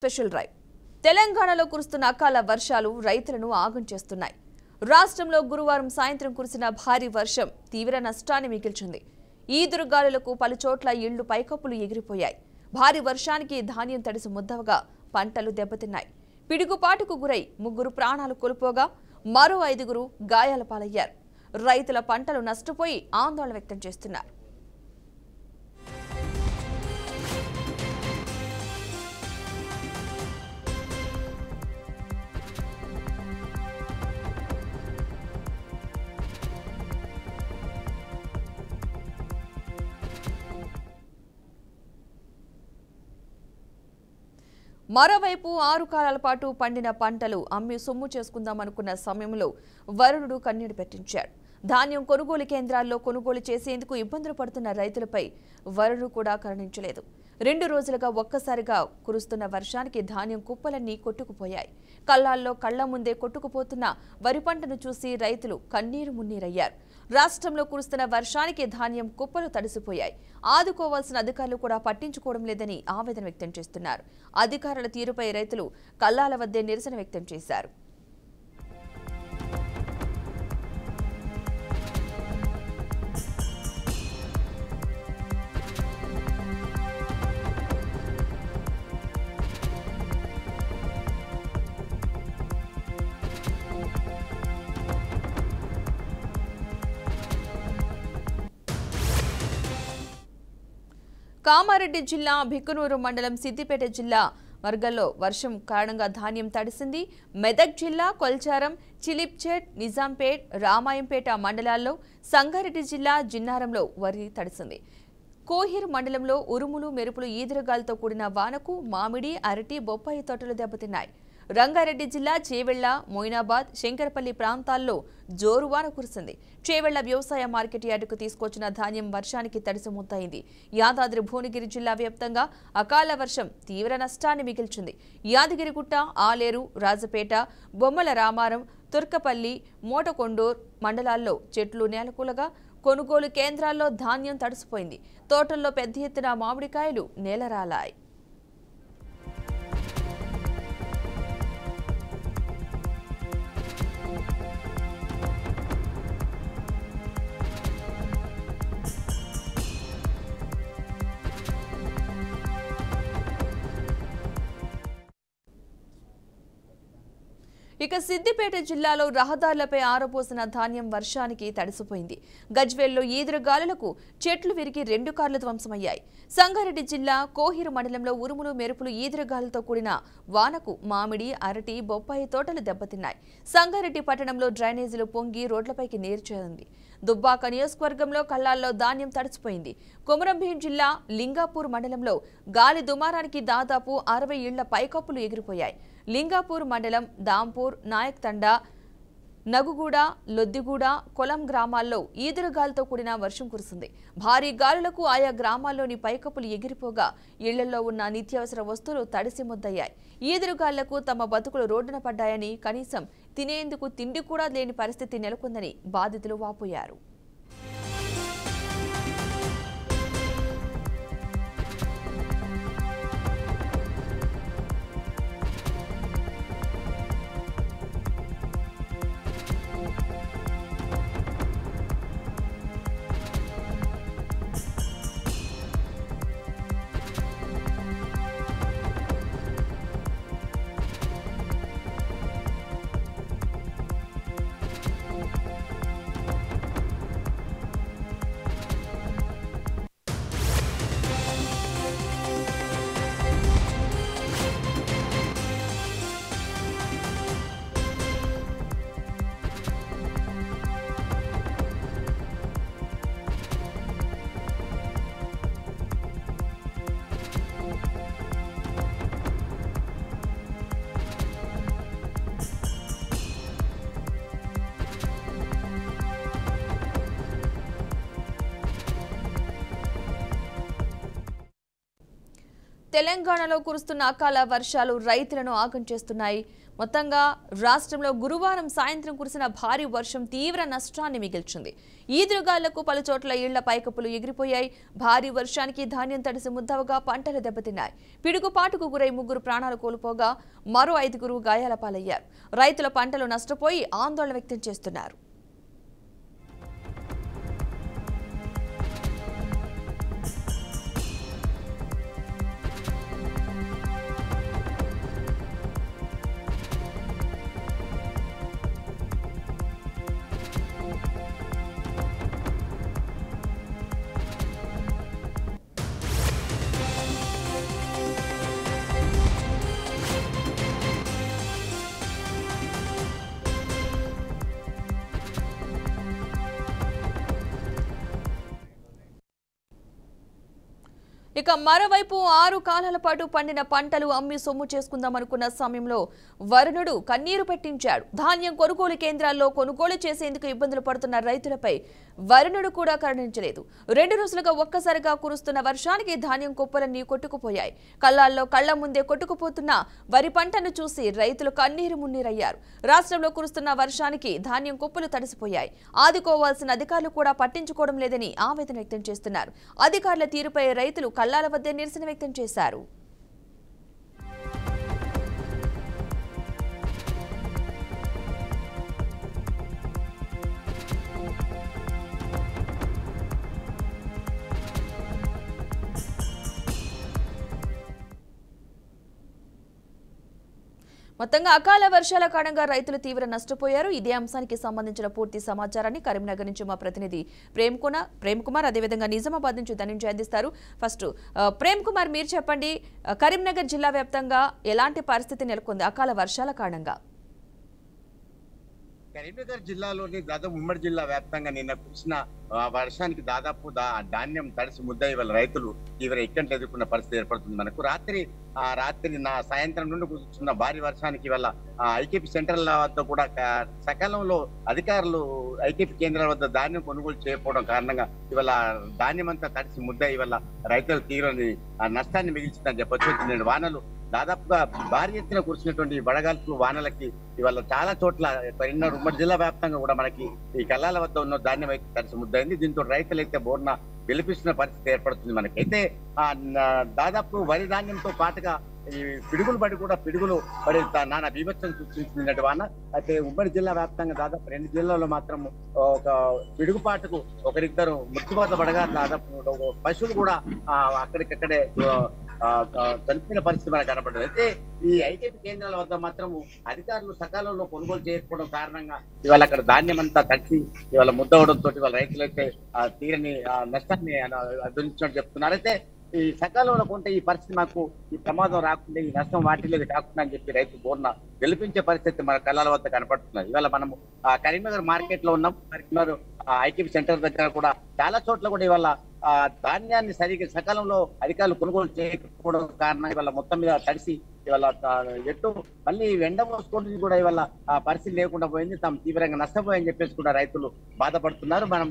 Special drive తెలంగాణలో కురుస్తున్న అకాల వర్షాలు రైతులను ఆగం చేస్తున్నాయి. రాష్ట్రంలో గురువారం సాయంత్రం కురిసిన భారీ వర్షం తీవ్ర నష్టాన్ని మిగిల్చింది. ఈదురుగాలులకు పలుచోట్ల ఇళ్లు పైకప్పులు ఎగిరిపోయాయి. భారీ వర్షానికి ధాన్యం తడిసి ముద్దవగా పంటలు దెబ్బతిన్నాయి. పిడుగుపాటుకు గురై 3 ప్రాణాలు కోల్పోగా మరో 5 గాయాల పాలయ్యారు. రైతుల పంటలు నష్టపోయి ఆందోళన వ్యక్తం చేస్తున్నారు. మరోవైపు 6 కాలాల పాటు పండిన పంటలు అమ్మి సొమ్ము చేసుకుందామనుకున్న సమయంలో వరుణుడు కన్నీరు పెట్టించాడు. ధాన్యం కొనుగోలు కేంద్రాల్లో కొనుగోలు చేసేందుకు ఇబ్బందులు పడుతున్న రైతులపై వరుణుడు కూడా కరుణించలేదు. 2 రోజులుగా ఒక్కసారిగా కురుస్తున్న వర్షానికి ధాన్యం కుప్పలన్నీ కొట్టుకుపోయాయి. కళ్ళాల్లో కళ్ల ముందే కొట్టుకుపోతున్న వరి పంటను చూసి రైతులు కన్నీరు మున్నీరయ్యారు. రాష్ట్రంలో కురుస్తున్న వర్షానికి ధాన్యం కుప్పలు తడిసిపోయాయి. ఆదుకోవాల్సిన అధికారులు కూడా పట్టించుకోవడం లేదని ఆవేదన వ్యక్తం చేస్తున్నారు. అధికారుల తీరుపై రైతులు కళ్ళాల వద్దే నిరసన వ్యక్తం చేశారు. కామారెడ్డి జిల్లా భిక్కునూరు మండలం సిద్దిపేట జిల్లా వర్గంలో వర్షం కారణంగా ధాన్యం తడిసింది. మెదక్ జిల్లా కొల్చారం, చిలిప్చేట్, నిజాంపేట్, రామాయంపేట మండలాల్లో, సంగారెడ్డి జిల్లా జిన్నారంలో వరి తడిసింది. కోహిర్ మండలంలో ఉరుములు మెరుపులు ఈదురుగాలతో కూడిన వానకు మామిడి, అరటి, బొప్పాయి తోటలు దెబ్బతిన్నాయి. రంగారెడ్డి జిల్లా చేవెళ్ల, మొయినాబాద్, శంకరపల్లి ప్రాంతాల్లో జోరువాన కురిసింది. చేవెళ్ల వ్యవసాయ మార్కెట్ యార్డుకు తీసుకొచ్చిన ధాన్యం వర్షానికి తడిసి ముద్దయింది. యాదాద్రి భువనగిరి జిల్లా వ్యాప్తంగా అకాల వర్షం తీవ్ర నష్టాన్ని మిగిల్చింది. యాదగిరిగుట్ట, ఆలేరు, రాజపేట, బొమ్మల రామారం, తుర్కపల్లి, మోటకొండూర్ మండలాల్లో చెట్లు నేలకూలగా కొనుగోలు కేంద్రాల్లో ధాన్యం తడిసిపోయింది. తోటల్లో పెద్ద ఎత్తున మామిడికాయలు నేలరాలాయి. ఇక సిద్దిపేట జిల్లాలో రహదారులపై ఆరపోసిన ధాన్యం వర్షానికి తడిసిపోయింది. గజ్వేల్లో ఈదురుగాలులకు చెట్లు విరిగి 2 కార్లు ధ్వంసమయ్యాయి. సంగారెడ్డి జిల్లా కోహిరు మండలంలో ఉరుములు మెరుపులు ఈదురుగాలులతో కూడిన వానకు మామిడి, అరటి, బొప్పాయి తోటలు దెబ్బతిన్నాయి. సంగారెడ్డి పట్టణంలో డ్రైనేజీలు పొంగి రోడ్లపైకి నీరు చేరింది. దుబ్బాక నియోజకవర్గంలో కళ్ళాల్లో ధాన్యం తడిసిపోయింది. కొమరంభీం జిల్లా లింగాపూర్ మండలంలో గాలి దుమారానికి దాదాపు 60 ఇళ్ల పైకప్పులు ఎగిరిపోయాయి. లింగాపూర్ మండలం దాంపూర్, నాయక్ తండా, నగుగూడ, లొద్దిగూడ, కొలం గ్రామాల్లో ఈదురుగాలితో కూడిన వర్షం కురిసింది. భారీ గాలులకు ఆయా గ్రామాల్లోని పైకప్పులు ఎగిరిపోగా ఇళ్లలో ఉన్న నిత్యావసర వస్తువులు తడిసి ముద్దయ్యాయి. ఈదురుగాళ్లకు తమ బతుకులు రోడ్డున పడ్డాయని, కనీసం తినేందుకు తిండి కూడా లేని పరిస్థితి నెలకొందని బాధితులు వాపోయారు. తెలంగాణలో కురుస్తున్న అకాల వర్షాలు రైతులను ఆగం చేస్తున్నాయి. మొత్తంగా రాష్ట్రంలో గురువారం సాయంత్రం కురిసిన భారీ వర్షం తీవ్ర నష్టాన్ని మిగిల్చింది. ఈదురుగాళ్లకు పలుచోట్ల ఇళ్ల పైకప్పులు ఎగిరిపోయాయి. భారీ వర్షానికి ధాన్యం తడిసి ముద్దవగా పంటలు దెబ్బతిన్నాయి. పిడుగుపాటుకు గురై 3 ప్రాణాలు కోల్పోగా మరో 5 గాయాల పాలయ్యారు. రైతుల పంటలు నష్టపోయి ఆందోళన వ్యక్తం చేస్తున్నారు. ఇక మరోవైపు 6 కాలాల పాటు పండిన పంటలు అమ్మి సొమ్ము చేసుకుందామనుకున్న సమయంలో వరుణుడు కన్నీరు పెట్టించాడు. ధాన్యం కొనుగోలు కేంద్రాల్లో కొనుగోలు చేసేందుకు ఇబ్బందులు పడుతున్న రైతులపై వరుణుడు కూడా కరుణించలేదు. 2 రోజులుగా ఒక్కసారిగా కురుస్తున్న వర్షానికి ధాన్యం కుప్పలన్నీ కొట్టుకుపోయాయి. కళ్ళాల్లో కళ్ల ముందే కొట్టుకుపోతున్న వరి పంటను చూసి రైతులు కన్నీరు మున్నీరయ్యారు. రాష్ట్రంలో కురుస్తున్న వర్షానికి ధాన్యం కుప్పలు తడిసిపోయాయి. ఆదుకోవాల్సిన అధికారులు కూడా పట్టించుకోవడం లేదని ఆవేదన వ్యక్తం చేస్తున్నారు. అధికారుల తీరుపై రైతులు కళ్ళాల వద్దే నిరసన వ్యక్తం చేశారు. మొత్తంగా అకాల వర్షాల కారణంగా రైతులు తీవ్ర నష్టపోయారు. ఇదే అంశానికి సంబంధించిన పూర్తి సమాచారాన్ని కరీంనగర్ నుంచి మా ప్రతినిధి ప్రేమ్ కుమార్ అదేవిధంగా నిజామాబాద్ నుంచి ధనంజయ్ అందిస్తారు. ఫస్ట్ ప్రేమ్ కుమార్, మీరు చెప్పండి, కరీంనగర్ జిల్లా వ్యాప్తంగా ఎలాంటి పరిస్థితి నెలకొంది అకాల వర్షాల కారణంగా? కరీంనగర్ జిల్లాలోని దాదాపు ఉమ్మడి జిల్లా వ్యాప్తంగా నిన్న కురిసిన వర్షానికి దాదాపు ధాన్యం తడిసి ముద్ద ఇవాళ రైతులు తీవ్ర ఇబ్బందులు ఎదుర్కొన్న పరిస్థితి ఏర్పడుతుంది. మనకు రాత్రి సాయంత్రం నుండి కురుస్తున్న భారీ వర్షానికి ఇవాళ ఐకేపీ సెంటర్ల వద్ద కూడా సకాలంలో అధికారులు ఐకేపీ కేంద్రాల వద్ద ధాన్యం కొనుగోలు చేయకపోవడం కారణంగా ఇవాళ ధాన్యం అంతా తడిసి ముద్ద ఇవాళ రైతులు తీవ్ర నష్టాన్ని మిగిల్చిందని చెప్పొచ్చు. వానలు దాదాపుగా భారీ ఎత్తున కురిసినటువంటి వడగాల్పులు వానలకి ఇవాళ చాలా చోట్ల ఉమ్మడి జిల్లా వ్యాప్తంగా కూడా మనకి ఈ కళ్ళాల వద్ద ఉన్న ధాన్యం అయితే తడిసి ముద్దయింది. దీంతో రైతులు అయితే బోర్న గెలిపిస్తున్న పరిస్థితి ఏర్పడుతుంది. మనకైతే దాదాపు వరి ధాన్యంతో పాటుగా ఈ పిడుగులు పడి నానా బీభత్సం సృష్టించినట్టు వాన అయితే ఉమ్మడి జిల్లా వ్యాప్తంగా దాదాపు 2 జిల్లాల్లో మాత్రం ఒక పిడుగుపాటుకు 1-2 మృత్యువాత పడగా దాదాపు పశువులు కూడా అక్కడికక్కడే చనిపోయిన పరిస్థితి మనకు కనపడదు. అయితే ఈ ఐకేపీ కేంద్రాల వద్ద మాత్రం అధికారులు సకాలంలో కొనుగోలు చేయకపోవడం కారణంగా ఇవాళ అక్కడ ధాన్యం అంతా తడిసి ఇవాళ ముద్దవడంతో ఇవాళ రైతులైతే తీరని నష్టాన్ని అభివరించినట్టు చెప్తున్నారు. అయితే ఈ సకాలంలో కొంటే ఈ పరిస్థితి మాకు ఈ ప్రమాదం రాకుండా ఈ నష్టం వాటిలేదు కాకుండా అని చెప్పి రైతు బోర్న గెలిపించే పరిస్థితి మన కళ్ళాల వద్ద కనపడుతున్నది. ఇవాళ మనము కరీంనగర్ మార్కెట్ లో ఉన్నాం. కరీంనగర్ ఐకేపీ సెంటర్ దగ్గర కూడా చాలా చోట్ల కూడా ఇవాళ ధాన్యాన్ని సరిగ్గా సకాలంలో అధికారులు కొనుగోలు చేయకపోవడం కారణంగా ఇవాళ మొత్తం మీద తడిసి ఇవాళ ఎటు మళ్ళీ ఎండ మోసుకుంటుంది కూడా ఇవాళ పరిస్థితి లేకుండా పోయింది. తాము తీవ్రంగా నష్టపోయని చెప్పేసి కూడా రైతులు బాధపడుతున్నారు. మనం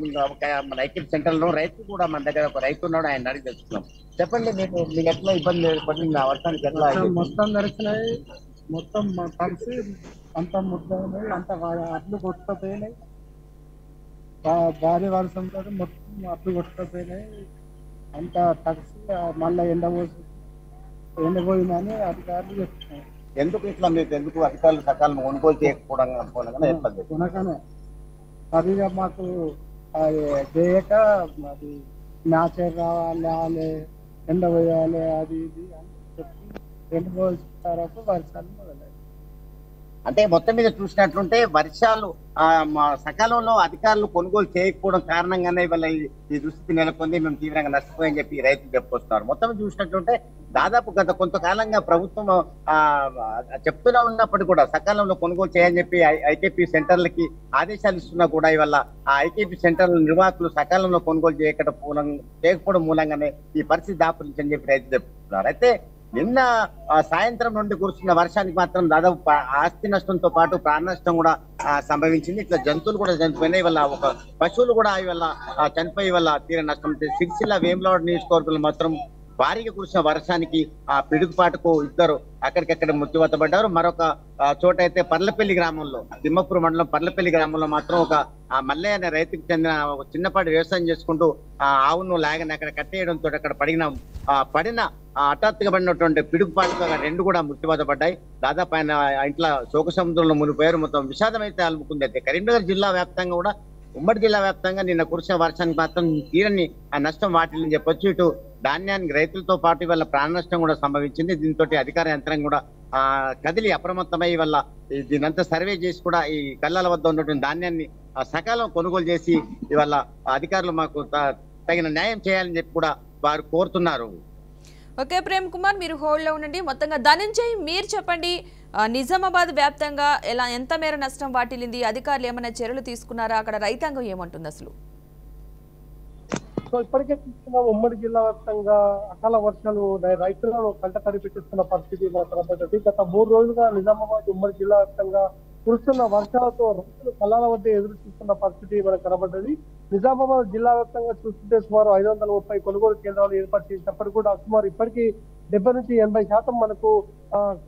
మన ఐకేపీ సెంటర్ లో రైతు కూడా మన దగ్గర ఒక రైతు ఉన్నాడు, ఆయన అడిగి తెలుసుకున్నాం. చెప్పండి, మీకు ఎట్లా ఇబ్బంది పడింది ఆ వర్షానికి? ఎట్లా మొత్తం దొరికినాయి, మొత్తం కలిసి అంత ముద్దయినాయి, అంత అడ్లు కొట్టుకుపోయినాయి. భారీ వర్షంతో మొత్తం అడ్లు కొట్టుకుపోయినాయి. అంత తడిసి మళ్ళీ ఎండపోయిందని అధికారులు చెప్తున్నారు. ఎందుకు ఇట్లా మీకు ఎందుకు అధికారులు సకాలం కొనుగోలు చేయకపోవడం కొనకనే సరిగా మాకు చేయక అది మ్యాచర్ రావాలి, ఎండ పోయాలి, అది ఇది అని చెప్పి ఎండపోయిన తర్వాత వర్షాలు మొదలయ్యాయి. అంటే మొత్తం మీద చూసినట్లుంటే వర్షాలు సకాలంలో అధికారులు కొనుగోలు చేయకపోవడం కారణంగానే ఇవాళ ఈ దుస్థితి నెలకొంది, మేము తీవ్రంగా నష్టపోయని చెప్పి రైతులు చెప్పుకొస్తున్నారు. మొత్తం చూసినట్లుంటే దాదాపు గత కొంతకాలంగా ప్రభుత్వం చెప్తూనే ఉన్నప్పటికీ కూడా సకాలంలో కొనుగోలు చేయని చెప్పి ఐకేపీ సెంటర్లకి ఆదేశాలు ఇస్తున్నా కూడా ఇవాళ ఆ ఐకేపీ సెంటర్ల నిర్వాహకులు సకాలంలో కొనుగోలు చేయకపోవడం మూలంగానే ఈ పరిస్థితి దాపురించని చెప్పి రైతులు చెప్తున్నారు. అయితే నిన్న సాయంత్రం నుండి కురుస్తున్న వర్షానికి మాత్రం దాదాపు ఆస్తి నష్టంతో పాటు ప్రాణ నష్టం కూడా సంభవించింది. ఇట్లా జంతువులు కూడా చనిపోయినాయి. ఇవాళ ఒక పశువులు కూడా ఇవాళ చనిపోయి వల్ల తీర నష్టం. సిరిసిల్ల వేములవాడ నియోజకవర్గంలో మాత్రం భారీగా కురిసిన వర్షానికి ఆ పిడుగుపాటుకు ఇద్దరు అక్కడికక్కడ మృత్యువతపడ్డారు. మరొక చోట అయితే పర్లపల్లి గ్రామంలో, తిమ్మపూర్ మండలం పర్లపల్లి గ్రామంలో మాత్రం ఒక మల్లయ్య అనే రైతుకు చెందిన ఒక చిన్నపాటి వ్యవసాయం చేసుకుంటూ ఆవును లాగని అక్కడ కట్టేయడంతో అక్కడ పడిన హఠాత్తుగా పడినటువంటి పిడుగుపాటుతో రెండు కూడా మృత్యువతపడ్డాయి. దాదాపు ఆయన ఇంట్లో శోక సముద్రంలో మునిపోయారు. మొత్తం విషాదం అయితే అలుముకుంది. అయితే కరీంనగర్ జిల్లా వ్యాప్తంగా కూడా, ఉమ్మడి జిల్లా వ్యాప్తంగా నిన్న కురిసిన వర్షానికి మాత్రం తీరని నష్టం వాటిల్ని చెప్పొచ్చు. ఇటు ధాన్యానికి రైతులతో పాటు ఇవాళ ప్రాణ నష్టం కూడా సంభవించింది. దీంతో అధికార యంత్రం కూడా కదిలి అప్రమత్తమై వల్ల దీనంతా సర్వే చేసి కూడా ఈ కళ్ళాల వద్ద ఉన్నటువంటి ధాన్యాన్ని సకాలం కొనుగోలు చేసి ఇవాళ అధికారులు మాకు తగిన న్యాయం చేయాలని చెప్పి కూడా వారు కోరుతున్నారు. ఓకే ప్రేమ్ కుమార్, మీరు హోల్డ్లో ఉండండి. మొత్తంగా ధనంజయ్, మీరు చెప్పండి, నిజామాబాద్ వ్యాప్తంగా ఎంత మేర నష్టం వాటిల్లింది? అధికారులు ఏమైనా చర్యలు తీసుకున్నారా? అక్కడ రైతాంగం ఏమంటుంది అసలు? సో ఇప్పటికే చూస్తున్న ఉమ్మడి జిల్లా వ్యాప్తంగా అకాల వర్షాలు రైతులను కంట కనిపెట్టిస్తున్న పరిస్థితి మనకు కనబడ్డది. గత 3 రోజులుగా నిజామాబాద్ ఉమ్మడి జిల్లా వ్యాప్తంగా కురుస్తున్న వర్షాలతో రైతులు కళ్ళాల వద్ద ఎదురు చూస్తున్న పరిస్థితి మనకు కనబడ్డది. నిజామాబాద్ జిల్లా వ్యాప్తంగా చూస్తుంటే సుమారు 530 కొనుగోలు కేంద్రాలు ఏర్పాటు చేసినప్పటికీ కూడా సుమారు ఇప్పటికీ 70 నుంచి 80% మనకు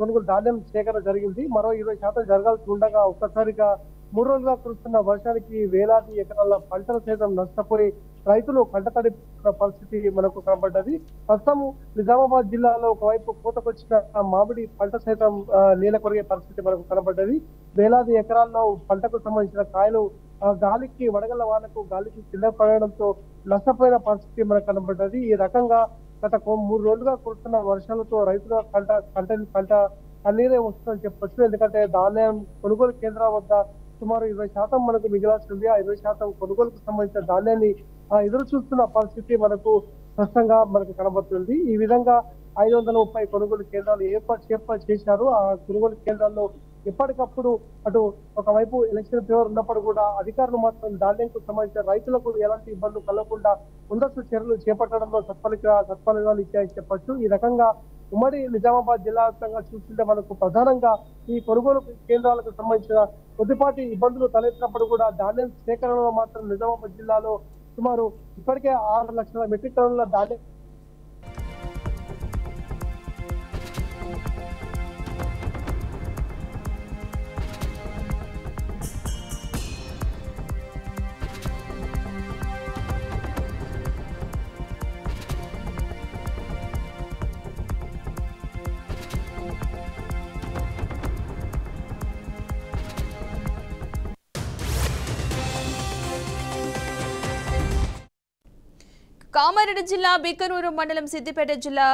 కొనుగోలు ధాన్యం సేకరణ జరిగింది. మరో 20% జరగాల్సి ఉండగా ఒక్కసారిగా 3 రోజులుగా కురుస్తున్న వర్షానికి వేలాది ఎకరాల పంటలు సైతం నష్టపోయి రైతులు కంటతడి పరిస్థితి మనకు కనబడ్డది. ప్రస్తుతం నిజామాబాద్ జిల్లాలో ఒకవైపు కోతకొచ్చిన మామిడి పంట సైతం నీల కొరిగే పరిస్థితి మనకు కనబడ్డది. వేలాది ఎకరాల్లో పంటకు సంబంధించిన కాయలు గాలికి, వడగళ్ల వానకు గాలికి కింద పడడంతో నష్టపోయిన పరిస్థితి మనకు కనబడ్డది. ఈ రకంగా గత 3 రోజులుగా కురుస్తున్న వర్షాలతో రైతుల పంట కన్నీరే వస్తుందని చెప్పొచ్చు. ఎందుకంటే ధాన్యం కొనుగోలు కేంద్రాల వద్ద సుమారు 20% మనకు మిగిలాల్సి ఉంది. ఆ 20% కొనుగోలుకు సంబంధించిన ధాన్యాన్ని ఎదురు చూస్తున్న పరిస్థితి మనకు స్పష్టంగా మనకు కనబడుతుంది. ఈ విధంగా 530 కొనుగోలు కేంద్రాలు ఏర్పాటు చేశారు. ఆ కొనుగోలు కేంద్రాల్లో ఎప్పటికప్పుడు అటు ఒకవైపు ఎలక్షన్ ఫీవర్ ఉన్నప్పుడు కూడా అధికారులు మాత్రం ధాన్యంకు సంబంధించిన రైతులకు ఎలాంటి ఇబ్బందులు కలగకుండా ముందస్తు చర్యలు చేపట్టడంలో సత్ఫలితాలు ఇచ్చాయని చెప్పొచ్చు. ఈ రకంగా ఉమ్మడి నిజామాబాద్ జిల్లా వ్యాప్తంగా చూస్తుంటే మనకు ప్రధానంగా ఈ కొనుగోలు కేంద్రాలకు సంబంధించిన కొద్దిపాటి ఇబ్బందులు తలెత్తినప్పుడు కూడా ధాన్యం సేకరణలో మాత్రం నిజామాబాద్ జిల్లాలో సుమారు ఇప్పటికే 6 లక్షల మెట్రిక్ టన్నుల ధాన్యం కామారెడ్డి జిల్లా బిక్కనూరు మండలం సిద్దిపేట జిల్లా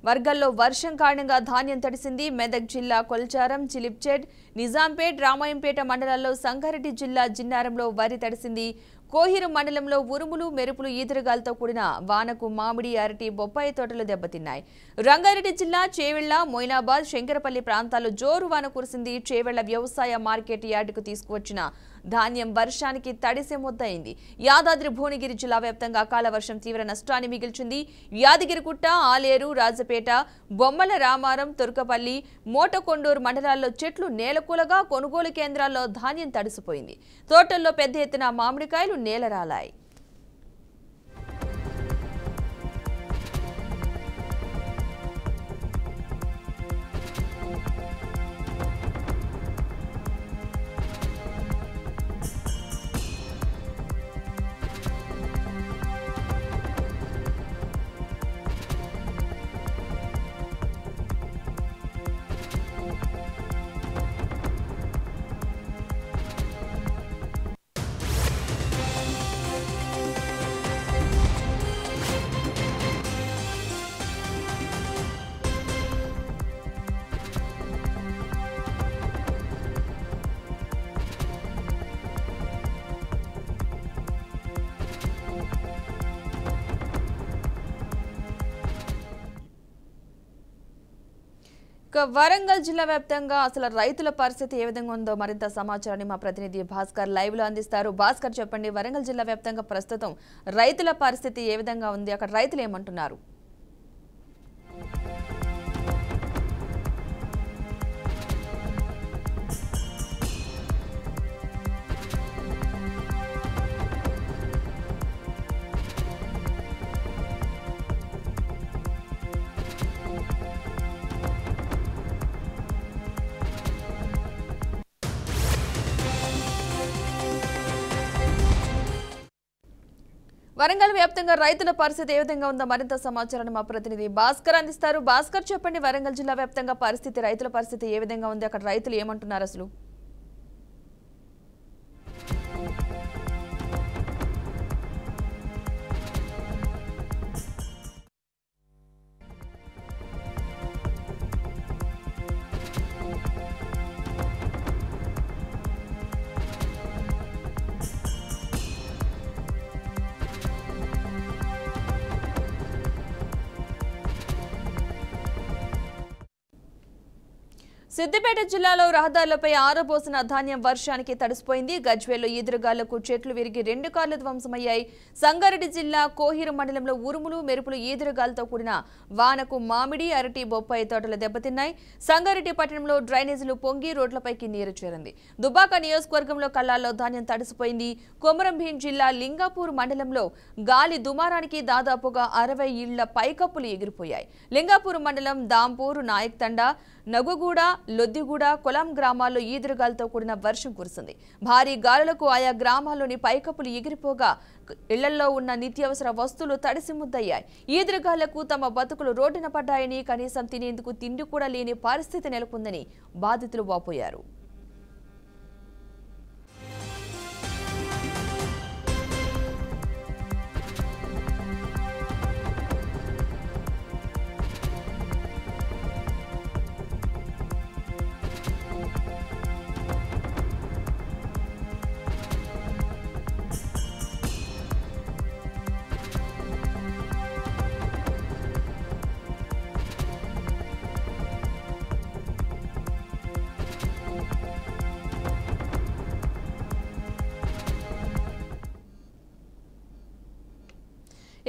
వర్గాల్లో వర్షం కారణంగా ధాన్యం తడిసింది. మెదక్ జిల్లా కొల్చారం, చిలిప్చెడ్, నిజాంపేట్, రామాయంపేట మండలాల్లో, సంగారెడ్డి జిల్లా జిన్నారంలో వరి తడిసింది. కోహిరు మండలంలో ఉరుములు, మెరుపులు, ఈదురుగాలతో కూడిన వానకు మామిడి, అరటి, బొప్పాయి తోటలు దెబ్బతిన్నాయి. రంగారెడ్డి జిల్లా చేవెళ్ల, మొయినాబాద్, శంకరపల్లి ప్రాంతాల్లో జోరు వాన కురిసింది. చేవెళ్ల వ్యవసాయ మార్కెట్ యార్డుకు తీసుకువచ్చిన ధాన్యం వర్షానికి తడిసే ముద్దయింది. యాదాద్రి భువనగిరి జిల్లా వ్యాప్తంగా అకాల వర్షం తీవ్ర నష్టాన్ని మిగిల్చింది. యాదగిరిగుట్ట, ఆలేరు, రాజపేట, బొమ్మల రామారం, తుర్కపల్లి, మోటకొండూరు మండలాల్లో చెట్లు నేలకూలగా కొనుగోలు కేంద్రాల్లో ధాన్యం తడిసిపోయింది. తోటల్లో పెద్ద ఎత్తున మామిడికాయలు నేలరాలాయి. వరంగల్ జిల్లా వ్యాప్తంగా అసలు రైతుల పరిస్థితి ఏ విధంగా ఉందో మరింత సమాచారాన్ని మా ప్రతినిధి భాస్కర్ లైవ్ లో అందిస్తారు. భాస్కర్, చెప్పండి, వరంగల్ జిల్లా వ్యాప్తంగా ప్రస్తుతం రైతుల పరిస్థితి ఏ విధంగా ఉంది? అక్కడ రైతులు ఏమంటున్నారు? వరంగల్ వ్యాప్తంగా రైతుల పరిస్థితి ఏ విధంగా ఉందో మరింత సమాచారాన్ని మా ప్రతినిధి భాస్కర్ అందిస్తారు. భాస్కర్, చెప్పండి, వరంగల్ జిల్లా వ్యాప్తంగా పరిస్థితి, రైతుల పరిస్థితి ఏ విధంగా ఉంది? అక్కడ రైతులు ఏమంటున్నారు అసలు? సిద్దిపేట జిల్లాలో రహదారులపై ఆరబోసిన ధాన్యం వర్షానికి తడిసిపోయింది. గజ్వేల్లో ఈదురుగాళ్లకు చెట్లు విరిగి 2 కార్లు ధ్వంసమయ్యాయి. సంగారెడ్డి జిల్లా కోహిరు మండలంలో ఉరుములు మెరుపులు ఈదురుగాలతో కూడిన వానకు మామిడి, అరటి, బొప్పాయి తోటలు దెబ్బతిన్నాయి. సంగారెడ్డి పట్టణంలో డ్రైనేజీలు పొంగి రోడ్లపైకి నీరు చేరింది. దుబ్బాక నియోజకవర్గంలో కల్లాల్లో ధాన్యం తడిసిపోయింది. కొమరంభీం జిల్లా లింగాపూర్ మండలంలో గాలి దుమారానికి దాదాపుగా 60 ఇళ్ల పైకప్పులు ఎగిరిపోయాయి. లింగాపూర్ మండలం దాంపూర్, నాయక్ తండా, నగుగూడ, లొద్దిగూడ, కొలం గ్రామాల్లో ఈదురుగాలతో కూడిన వర్షం కురిసింది. భారీ గాలులకు ఆయా గ్రామాల్లోని పైకప్పులు ఎగిరిపోగా ఇళ్లలో ఉన్న నిత్యావసర వస్తువులు తడిసి ముద్దయ్యాయి. ఈదురుగాళ్లకు తమ బతుకులు రోడ్డున పడ్డాయని, కనీసం తినేందుకు తిండి కూడా లేని పరిస్థితి నెలకొందని బాధితులు వాపోయారు.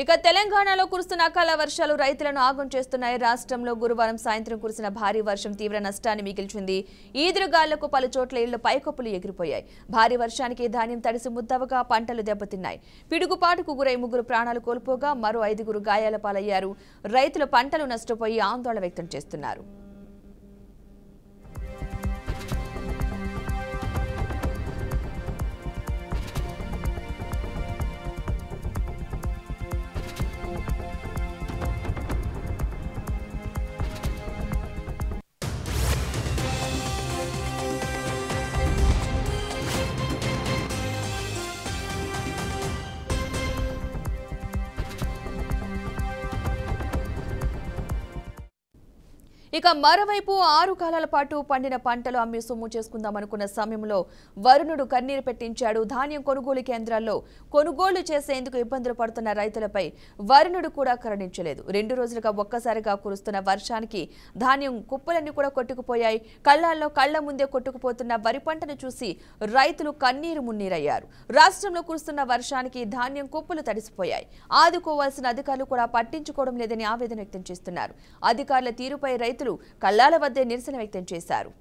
ఇక తెలంగాణలో కురుస్తున్న అకాల వర్షాలు రైతులను ఆగం చేస్తున్నాయి. రాష్ట్రంలో గురువారం సాయంత్రం కురిసిన భారీ వర్షం తీవ్ర నష్టాన్ని మిగిల్చింది. ఈదురుగాళ్లకు పలు చోట్ల ఇళ్ల పైకప్పులు ఎగిరిపోయాయి. భారీ వర్షానికి ధాన్యం తడిసి ముద్దవగా పంటలు దెబ్బతిన్నాయి. పిడుగుపాటుకు గురై 3 ప్రాణాలు కోల్పోగా మరో 5 గాయాల పాలయ్యారు. రైతులు పంటలు నష్టపోయి ఆందోళన వ్యక్తం చేస్తున్నారు. ఇక మరోవైపు 6 కాలాల పాటు పండిన పంటలు అమ్మి సొమ్ము చేసుకుందామనుకున్న సమయంలో వరుణుడు కన్నీరు పెట్టించాడు. ధాన్యం కొనుగోలు కేంద్రాల్లో కొనుగోలు చేసేందుకు ఇబ్బందులు పడుతున్న రైతులపై వరుణుడు కూడా కరుణించలేదు. 2 రోజులుగా ఒక్కసారిగా కురుస్తున్న వర్షానికి ధాన్యం కుప్పలన్నీ కూడా కొట్టుకుపోయాయి. కళ్ళాల్లో కళ్ల ముందే కొట్టుకుపోతున్న వరి పంటను చూసి రైతులు కన్నీరు మున్నీరయ్యారు. రాష్ట్రంలో కురుస్తున్న వర్షానికి ధాన్యం కుప్పలు తడిసిపోయాయి. ఆదుకోవాల్సిన అధికారులు కూడా పట్టించుకోవడం లేదని ఆవేదన వ్యక్తం చేస్తున్నారు. అధికారుల తీరుపై రైతులు కళ్ళాల వద్దే నిరసన వ్యక్తం చేశారు.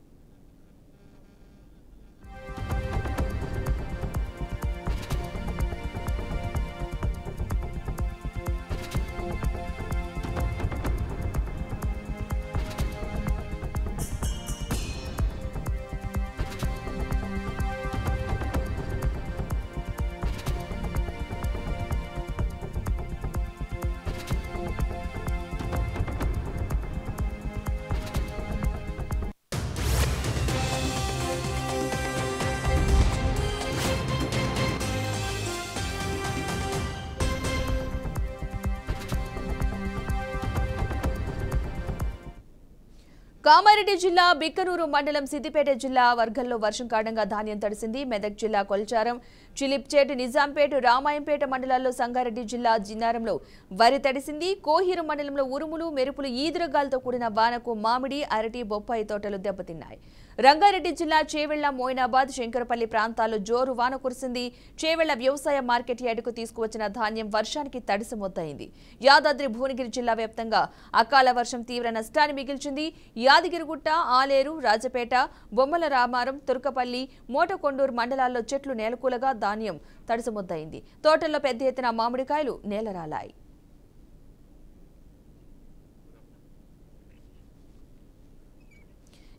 కామారెడ్డి జిల్లా బిక్కనూరు మండలం సిద్దిపేట జిల్లా వర్గంలో వర్షం కారణంగా ధాన్యం తడిసింది. మెదక్ జిల్లా కొల్చారం, చిలిప్చేట్, నిజాంపేట్, రామాయంపేట మండలాల్లో సంగారెడ్డి జిల్లా జిన్నారంలో వరి తడిసింది. కోహిరు మండలంలో ఉరుములు మెరుపులు ఈదురుగాలతో కూడిన వానకు మామిడి, అరటి, బొప్పాయి తోటలు దెబ్బతిన్నాయి. రంగారెడ్డి జిల్లా చేవెళ్ల, మోయినాబాద్, శంకరపల్లి ప్రాంతాల్లో జోరు వాన కురిసింది. చేవెళ్ల వ్యవసాయ మార్కెట్ యార్డుకు తీసుకువచ్చిన ధాన్యం వర్షానికి తడిసి మొత్తయింది. యాదాద్రి భువనగిరి జిల్లా వ్యాప్తంగా అకాల వర్షం తీవ్ర నష్టాన్ని మిగిల్చింది. యాదగిరిగుట్ట, ఆలేరు, రాజపేట, బొమ్మల రామారం, తుర్కపల్లి, మోటకొండూరు మండలాల్లో చెట్లు నేలకూలగా ధాన్యం తడిసి మొత్తయింది. తోటల్లో పెద్ద ఎత్తున మామిడికాయలు నేలరాలాయి.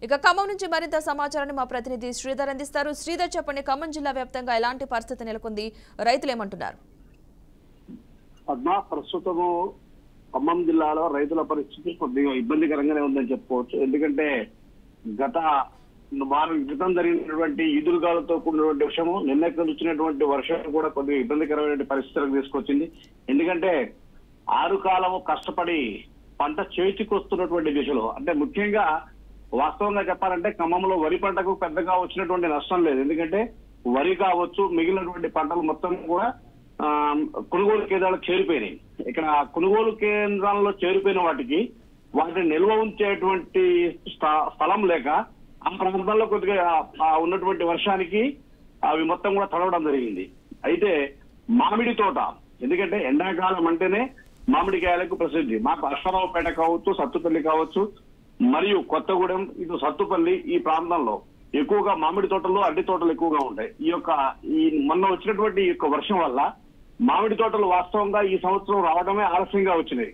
ఇక ఖమ్మం నుంచి మరింత సమాచారాన్ని మా ప్రతినిధి శ్రీధర్ అందిస్తారు. శ్రీధర్, చెప్పండి, ఖమ్మం జిల్లా వ్యాప్తంగా ఎలాంటి పరిస్థితి నెలకొంది? రైతులు ఏమంటున్నారు? పద్మ, ప్రస్తుతము ఖమ్మం జిల్లాలో రైతుల పరిస్థితి కొద్దిగా ఇబ్బందికరంగానే ఉందని చెప్పుకోవచ్చు. ఎందుకంటే గత వారం క్రితం జరిగినటువంటి ఈదురుగాలతో కూడినటువంటి వర్షము, నిన్న వచ్చినటువంటి వర్షం కూడా కొద్దిగా ఇబ్బందికరమైన పరిస్థితులకు తీసుకొచ్చింది. ఎందుకంటే 6 కాలము కష్టపడి పంట చేతికి వస్తున్నటువంటి దిశలో, అంటే ముఖ్యంగా వాస్తవంగా చెప్పాలంటే ఖమ్మంలో వరి పంటకు పెద్దగా వచ్చినటువంటి నష్టం లేదు. ఎందుకంటే వరి కావచ్చు, మిగిలినటువంటి పంటలు మొత్తం కూడా కొనుగోలు కేంద్రాలకు చేరిపోయినాయి. ఇక్కడ కొనుగోలు కేంద్రాల్లో చేరిపోయిన వాటిని నిల్వ ఉంచేటువంటి స్థలం లేక ఆ ప్రాంతంలో కొద్దిగా ఉన్నటువంటి వర్షానికి అవి మొత్తం కూడా తడవడం జరిగింది. అయితే మామిడి తోట, ఎందుకంటే ఎండాకాలం అంటేనే మామిడికాయలకు ప్రసిద్ధి. మాకు అశ్వరావుపేట కావచ్చు, సత్తుపల్లి కావచ్చు, మరియు కొత్తగూడెం, ఇటు సత్తుపల్లి ఈ ప్రాంతంలో ఎక్కువగా మామిడి తోటలు, అడ్డి తోటలు ఎక్కువగా ఉంటాయి. ఈ మొన్న వచ్చినటువంటి ఈ యొక్క వర్షం వల్ల మామిడి తోటలు వాస్తవంగా ఈ సంవత్సరం రావడమే ఆలస్యంగా వచ్చినాయి.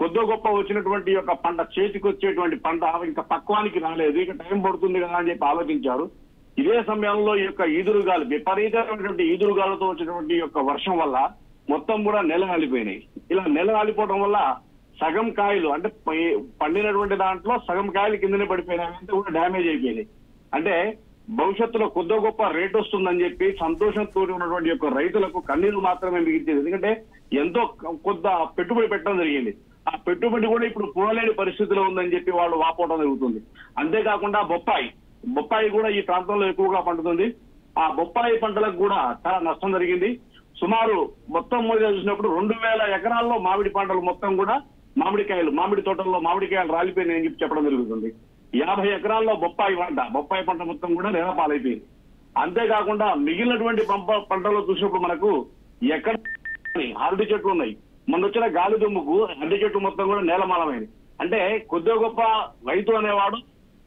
కొద్ది గొప్ప వచ్చినటువంటి యొక్క పంట, చేతికి వచ్చేటువంటి పంట ఇంకా పక్వానికి రాలేదు, ఇక టైం పడుతుంది కదా అని చెప్పి ఆలోచించారు. ఇదే సమయంలో ఈ యొక్క ఈదురుగాలు, విపరీతమైనటువంటి ఈదురుగాలతో వచ్చినటువంటి యొక్క వర్షం వల్ల మొత్తం కూడా నెల కాలిపోయినాయి. ఇలా నెల కాలిపోవడం వల్ల సగం కాయలు, అంటే పండినటువంటి దాంట్లో సగం కాయలు కిందనే పడిపోయినాయి, అంతా కూడా డ్యామేజ్ అయిపోయినాయి. అంటే భవిష్యత్తులో కొద్ది గొప్ప రేట్ వస్తుందని చెప్పి సంతోషంతో ఉన్నటువంటి యొక్క రైతులకు కన్నీరు మాత్రమే మిగిలింది. ఎందుకంటే ఎంతో కొద్ది పెట్టుబడి పెట్టడం జరిగింది. ఆ పెట్టుబడి కూడా ఇప్పుడు పోలేని పరిస్థితిలో ఉందని చెప్పి వాళ్ళు వాపోవడం జరుగుతుంది. అంతేకాకుండా బొప్పాయి కూడా ఈ ప్రాంతంలో ఎక్కువగా పండుతుంది. ఆ బొప్పాయి పంటలకు కూడా చాలా నష్టం జరిగింది. సుమారు మొత్తం మీద చూసినప్పుడు 2000 ఎకరాల్లో మామిడి పంటలు మొత్తం కూడా మామిడి తోటల్లో మామిడికాయలు రాలిపోయినాయని చెప్పి చెప్పడం జరుగుతుంది. 50 ఎకరాల్లో బొప్పాయి పంట మొత్తం కూడా నేలపాలైపోయింది. అంతేకాకుండా మిగిలినటువంటి పంటలో చూసినప్పుడు మనకు ఎక్కడ అరటి చెట్లు ఉన్నాయి. మొన్న వచ్చిన గాలి దుమ్ముకు అరటి చెట్లు మొత్తం కూడా నేలమాలమైంది. అంటే కొద్దిగా గొప్ప రైతు అనేవాడు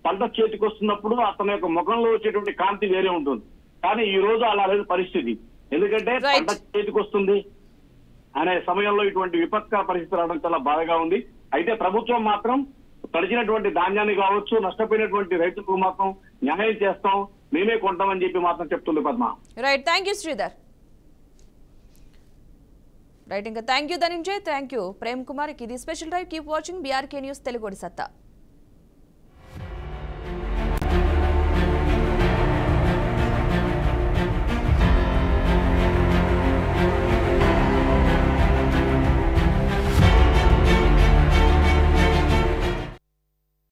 పంట చేతికి వస్తున్నప్పుడు అతని యొక్క ముఖంలో వచ్చేటువంటి కాంతి వేరే ఉంటుంది. కానీ ఈ రోజు అలా లేదు పరిస్థితి. ఎందుకంటే పంట చేతికి వస్తుంది అనే సమయంలో ఇటువంటి విపత్కర పరిస్థితి రావడం చాలా బాధగా ఉంది. అయితే ప్రభుత్వం మాత్రం తడిచినటువంటి ధాన్యాన్ని కావచ్చు, నష్టపోయినటువంటి రైతులకు మాత్రం న్యాయం చేస్తాం, మేమే కొంటామని చెప్పి మాత్రం చెప్తుంది Padma. Right, thank you Sridhar. Right, ఇంకా thank you Dhananjay, thank you Prem Kumar. ఇది special drive. Keep watching BRK news Telugu సత్తా.